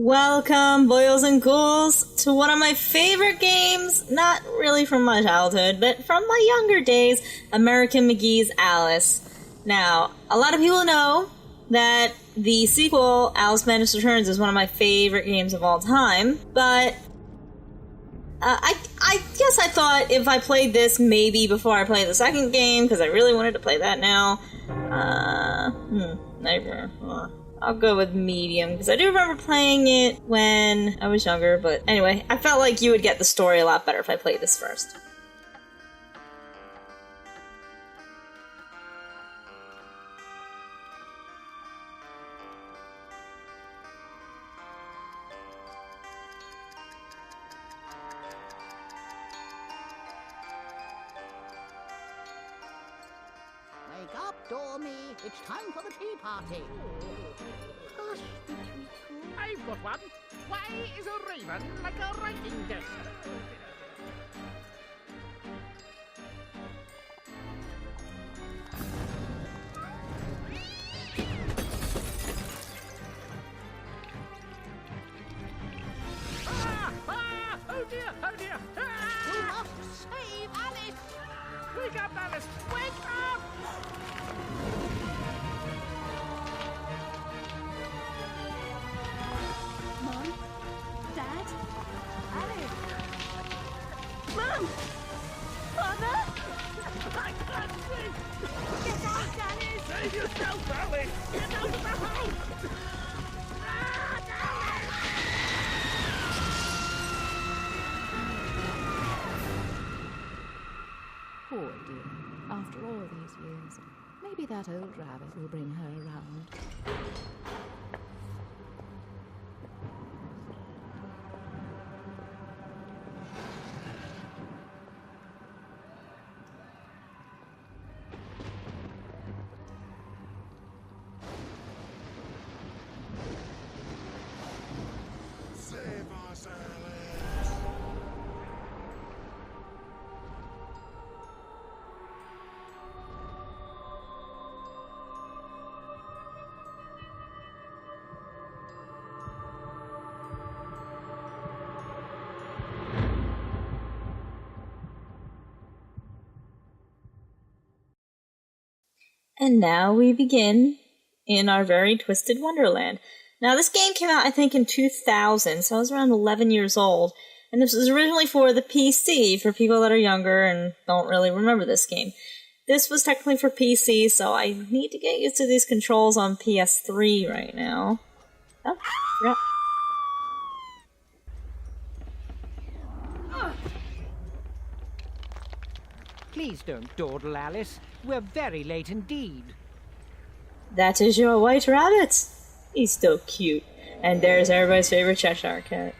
Welcome, boys and ghouls, to one of my favorite games, not really from my childhood, but from my younger days, American Mcgee'S Alice. Now, a lot of people know that the sequel, Alice Madness Returns, is one of my favorite games of all time, but I guess I thought if I played this maybe before I played the second game, because I really wanted to play that now. Nightmare. I'll go with medium, because I do remember playing it when I was younger, but anyway, I felt like you would get the story a lot better if I played this first. Wake up, Dormy. It's time for the tea party. Hush, the treacle. I've got one. Why is a raven like a writing desk? Oh dear, oh dear. You must save Alice. Wake up, Alice, wake up! Mom? Dad? Alice? Mom! Father? I can't sleep! Get out, Alice! Save yourself, Alice! Get out of the house! Poor dear. After all these years, maybe that old rabbit will bring her around. Save us, Alice! And now we begin in our very twisted wonderland. Now, this game came out, I think, in 2000, so I was around 11 years old. And this was originally for the PC, for people that are younger and don't really remember this game. This was technically for PC, so I need to get used to these controls on PS3 right now. Oh, yeah. Please don't dawdle, Alice. We're very late indeed. That is your white rabbit. He's so cute. And there's everybody's favorite Cheshire cat.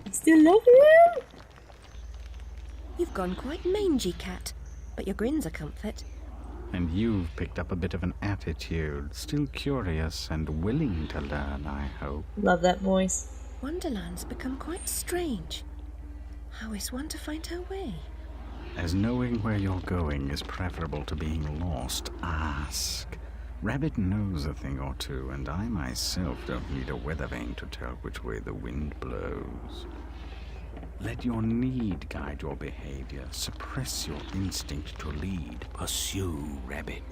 I still love him! You've gone quite mangy, cat, but your grin's a comfort. And you've picked up a bit of an attitude. Still curious and willing to learn, I hope. Love that voice. Wonderland's become quite strange. How is one to find her way? As knowing where you're going is preferable to being lost, ask. Rabbit knows a thing or two, and I myself don't need a weather vane to tell which way the wind blows. Let your need guide your behavior. Suppress your instinct to lead. Pursue, Rabbit.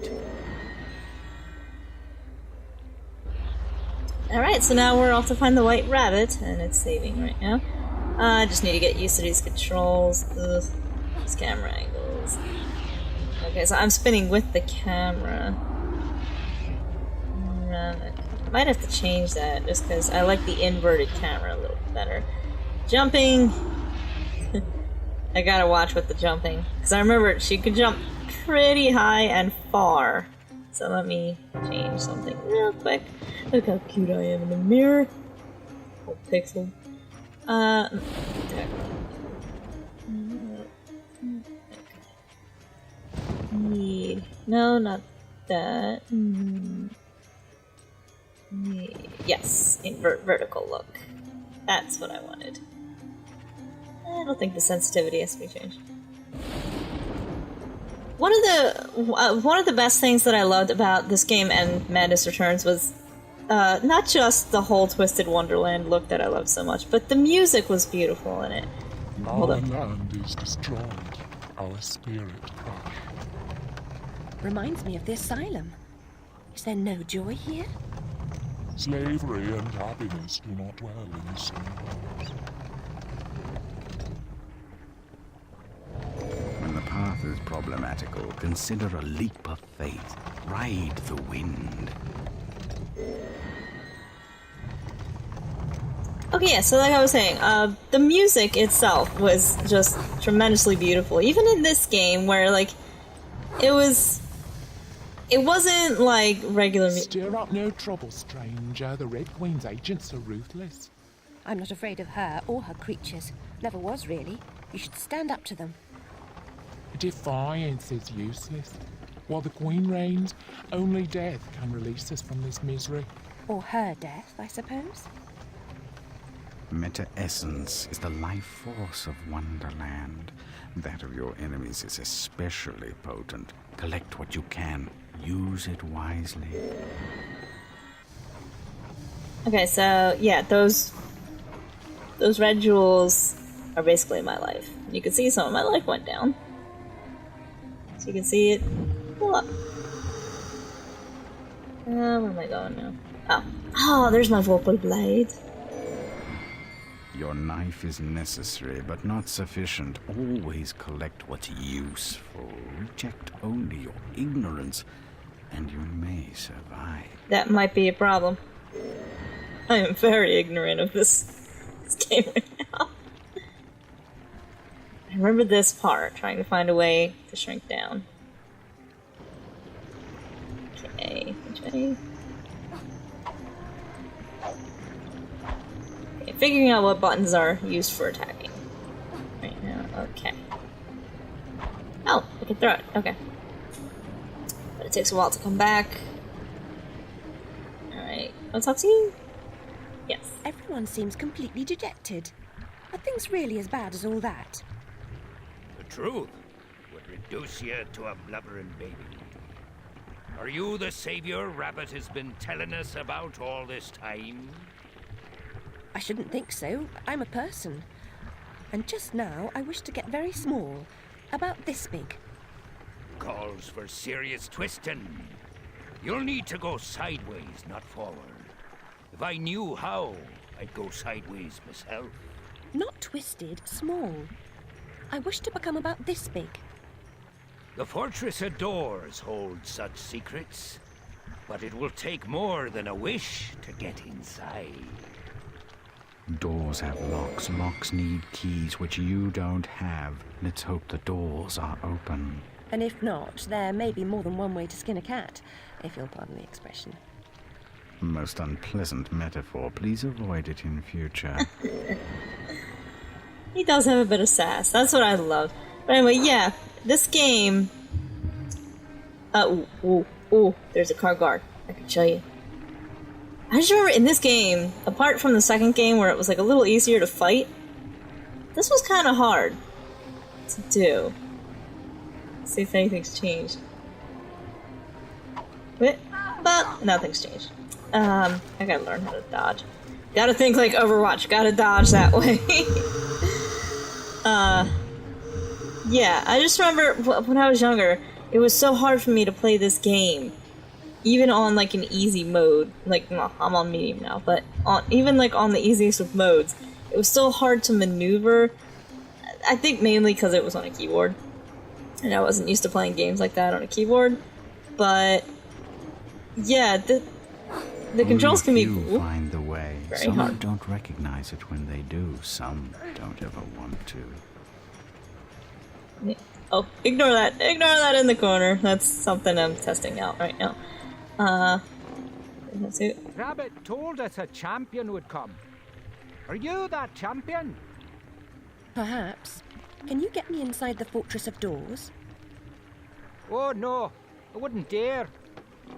Alright, so now we're off to find the white rabbit, and it's saving right now. I just need to get used to these controls. Ugh, these camera angles. Okay, so I'm spinning with the camera. I might have to change that, just because I like the inverted camera a little bit better. Jumping! I gotta watch with the jumping, because I remember she could jump pretty high and far. So let me change something real quick. Look how cute I am in the mirror. Old pixel. No, not that. Yes, invert vertical look. That's what I wanted. I don't think the sensitivity has to be changed. One of the best things that I loved about this game and Madness Returns was not just the whole Twisted Wonderland look that I love so much, but the music was beautiful in it. Hold Our on. land is destroyed. Our spirit crushed. Reminds me of the asylum. Is there no joy here? Slavery and happiness do not dwell in the same house. When the path is problematical, consider a leap of faith. Ride the wind. Okay, yeah, so like I was saying, the music itself was just tremendously beautiful. Even in this game, where, like, it wasn't like regular music. Stir up no trouble, stranger. The Red Queen's agents are ruthless. I'm not afraid of her or her creatures. Never was, really. You should stand up to them. Defiance is useless. While the Queen reigns, only death can release us from this misery. Or her death, I suppose. Meta-essence is the life force of Wonderland. That of your enemies is especially potent. Collect what you can. Use it wisely. Okay, so yeah, those red jewels are basically my life. You can see some of my life went down. So you can see it. Pull up. Where am I going now? Oh, there's my Vorpal blade. Your knife is necessary, but not sufficient. Always collect what's useful. Reject only your ignorance, and you may survive. That might be a problem. I am very ignorant of this game right now. I remember this part, trying to find a way to shrink down. Okay, which way? Okay, figuring out what buttons are used for attacking. Right now, okay. Oh, I can throw it, okay. But it takes a while to come back. Alright, I'll talk to you? Yes. Everyone seems completely dejected. Are things really as bad as all that? The truth would reduce you to a blubbering baby. Are you the savior Rabbit has been telling us about all this time? I shouldn't think so. I'm a person. And just now, I wish to get very small. About this big. Calls for serious twisting. You'll need to go sideways, not forward. If I knew how, I'd go sideways myself. Not twisted, small. I wish to become about this big. The Fortress of Doors holds such secrets, but it will take more than a wish to get inside. Doors have locks. Locks need keys, which you don't have. Let's hope the doors are open. And if not, there may be more than one way to skin a cat, if you'll pardon the expression. Most unpleasant metaphor. Please avoid it in future. He does have a bit of sass. That's what I love. But anyway, yeah, this game... ooh, there's a car guard. I can show you. I just remember in this game, apart from the second game where it was like a little easier to fight, this was kind of hard to do. Let's see if anything's changed. But nothing's changed. I gotta learn how to dodge. Gotta think like Overwatch, gotta dodge that way. Yeah, I just remember when I was younger, it was so hard for me to play this game. Even on like an easy mode, like well, I'm on medium now, but even like on the easiest of modes, it was still hard to maneuver. I think mainly because it was on a keyboard, and I wasn't used to playing games like that on a keyboard. But yeah, the controls can be Few find the way. very Some hard. don't recognize it when they do. Some don't ever want to. Oh, ignore that! Ignore that in the corner. That's something I'm testing out right now. That's it. Rabbit told us a champion would come. Are you that champion? Perhaps. Can you get me inside the Fortress of Doors? Oh no, I wouldn't dare.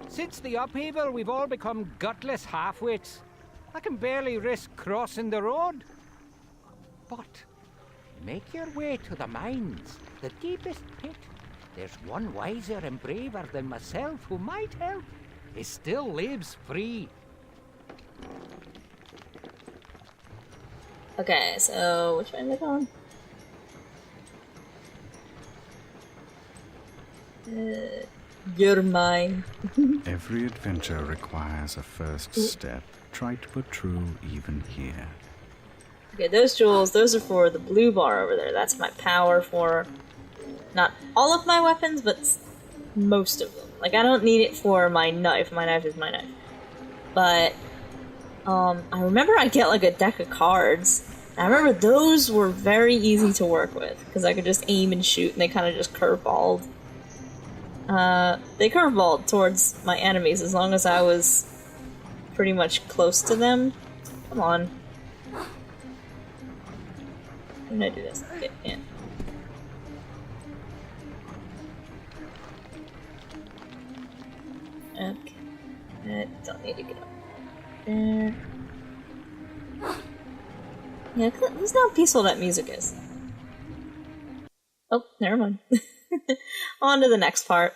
Since the upheaval, we've all become gutless half-wits. I can barely risk crossing the road. But make your way to the mines, the deepest pit. There's one wiser and braver than myself who might help. He still lives free. Okay, so which way am I going? You're mine. Every adventure requires a first step. Try to put true even here. Okay, those jewels, those are for the blue bar over there. That's my power for not all of my weapons, but most of them. Like, I don't need it for my knife. My knife is my knife. But, I remember I'd get, like, a deck of cards. I remember those were very easy to work with, because I could just aim and shoot, and they kind of just curveballed. They curveballed towards my enemies as long as I was pretty much close to them. Come on. How did I do this? Okay, yeah. Okay. I don't need to get up there. Yeah, listen how peaceful that music is. Oh, never mind. On to the next part.